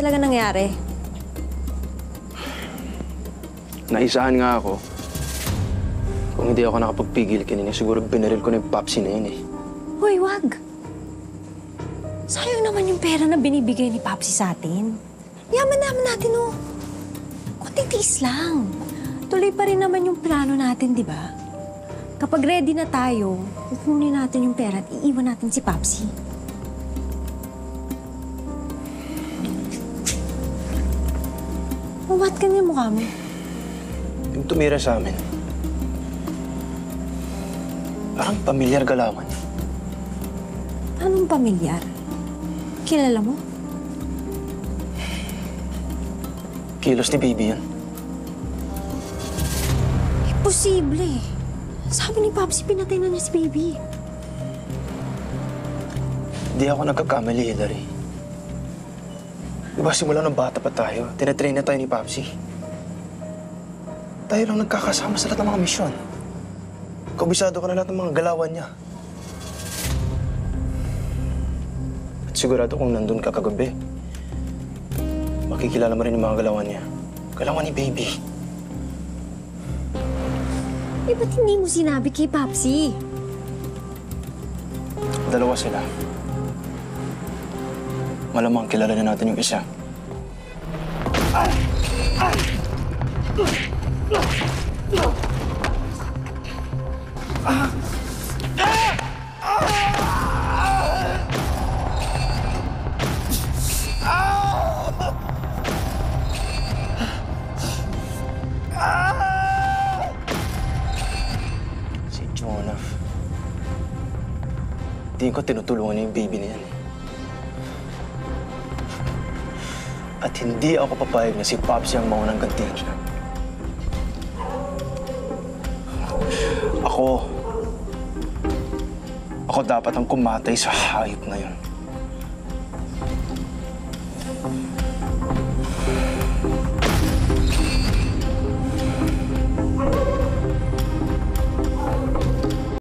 talaga nangyari? Naisahan nga ako. Kung hindi ako nakapagpigil kanina, siguro binaril ko na yung Popsi na yun eh. Hoy, wag! Sayang naman yung pera na binibigay ni Popsi sa atin. Yaman naman natin, oh. Kunting tiis lang. Tuloy pa rin naman yung plano natin, di ba? Kapag ready na tayo, kukunin natin yung pera at iiwan natin si Popsi. Ba't ganyan mukha mo? Yung tumira sa amin. Parang pamilyar galawan. Anong pamilyar? Kilala mo? Kilos ni baby yan. Imposible. Sabi ni Popsi, pinatay na niya si baby. Hindi ako nagkakamali, Hilary. Diba simula ng bata pa tayo, tinatrain na tayo ni Popsi. Tayo lang nagkakasama sa lahat ng mga misyon. Kabisado ka na lahat ng mga galawan niya. At sigurado kung nandun ka kagabi, makikilala mo rin yung mga galawan niya. Galawan ni baby. Eh, ba't hindi mo sinabi kay Popsi? Dalawa sila. Malamang kilala na natin yung isa. Si Jonah. Tingin ko tinutulungan niya yung baby na yan. At hindi ako papayag na si Popsi ang maunang gantihan siya. Ako dapat ang kumatay sa hayop na yun.